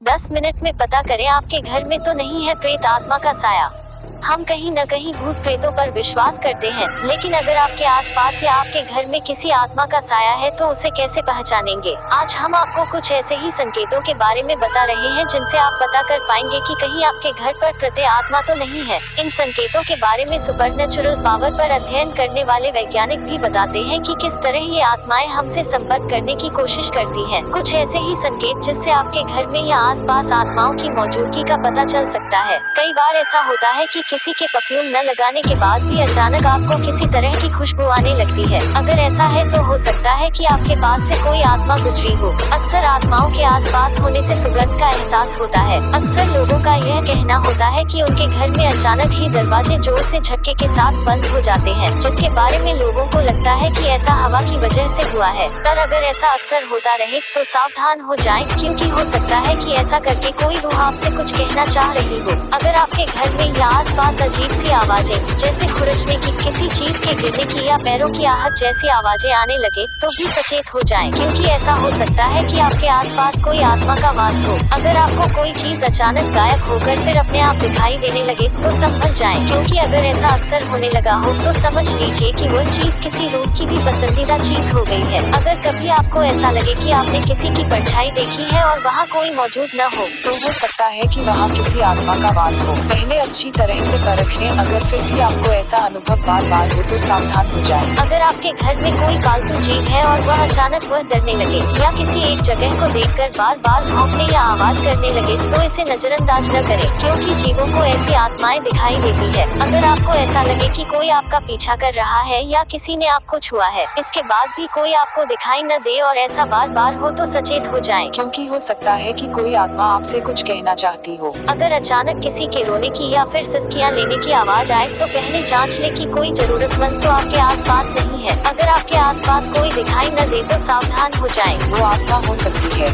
10 minute में पता करें आपके घर में तो नहीं है प्रेत आत्मा का साया। हम कहीं न कहीं भूत प्रेतों पर विश्वास करते हैं, लेकिन अगर आपके आसपास या आपके घर में किसी आत्मा का साया है तो उसे कैसे पहचानेंगे? आज हम आपको कुछ ऐसे ही संकेतों के बारे में बता रहे हैं जिनसे आप पता कर पाएंगे कि कहीं आपके घर पर प्रेत आत्मा तो नहीं है। इन संकेतों के बारे में सुपरनैचुरल पावर पर अध्ययन करने वाले वैज्ञानिक भी बताते हैं कि किस तरह ये आत्माएं हमसे संपर्क करने की कोशिश करती हैं। कुछ ऐसे ही संकेत जिससे आपके घर में या आसपास आत्माओं की मौजूदगी का पता चल सकता है। कई बार ऐसा होता है कि किसी के परफ्यूम न लगाने के बाद भी अचानक आपको किसी तरह की खुशबू आने लगती है। अगर ऐसा है तो हो सकता है कि आपके पास से कोई आत्मा गुजरी हो। अक्सर आत्माओं के आसपास होने से सुगंध का एहसास होता है। अक्सर लोगों का यह कहना होता है कि उनके घर में अचानक ही दरवाजे जोर से झटके के साथ बंद हो जाते हैं, जिसके बारे में लोगों को लगता है कि ऐसा हवा की वजह से हुआ है। पर अगर ऐसा अक्सर होता रहे तो सावधान हो जाएं, क्योंकि हो सकता है कि ऐसा करके कोई रूह आपसे कुछ कहना चाह रही हो। अगर आपके घर में या आसपास अजीब सी आवाजें जैसे खुरचने की, किसी चीज के गिरने की या पैरों की आहट जैसी आवाजें आने लगे तो भी सचेत हो जाएं, क्योंकि ऐसा हो सकता है कि आपके आसपास कोई आत्मा का वास हो। अगर आपको कोई चीज अचानक गायब होकर फिर अपने आप दिखाई देने लगे तो संभल जाएं, क्योंकि अगर ऐसा अक्सर होने लगा हो तो समझ लीजिए कि वह चीज किसी रूह की भी पसंदीदा चीज हो गई है। अगर कभी आपको ऐसा लगे कि आपने किसी की परछाई देखी है और वहाँ कोई मौजूद न हो तो हो सकता है कि वहाँ किसी आत्मा का वास हो। पहले अच्छी तरह से परख लें। अगर फिर भी आपको ऐसा अनुभव बार बार हो तो सावधान हो जाएं। अगर आपके घर में कोई पालतू जीव है और वह अचानक डरने लगे या किसी एक जगह को देखकर बार बार भौंकने या आवाज करने लगे तो इसे नजरअंदाज न करें, क्योंकि जीवों को ऐसी आत्माएं दिखाई देती है। अगर आपको ऐसा लगे कि कोई आपका पीछा कर रहा है या किसी ने आपको छुआ है, इसके बाद भी कोई आपको दिखाई न दे और ऐसा बार बार हो तो सचेत हो जाएं, क्योंकि हो सकता है कि कोई आत्मा आपसे कुछ कहना चाहती हो। अगर अचानक किसी के रोने की या फिर सिसकियां लेने की आवाज आए तो पहले जांच लें कि कोई जरूरतमंद तो आपके आसपास नहीं है। अगर आपके आसपास कोई दिखाई न दे तो सावधान हो जाएं। वो आत्मा हो सकती है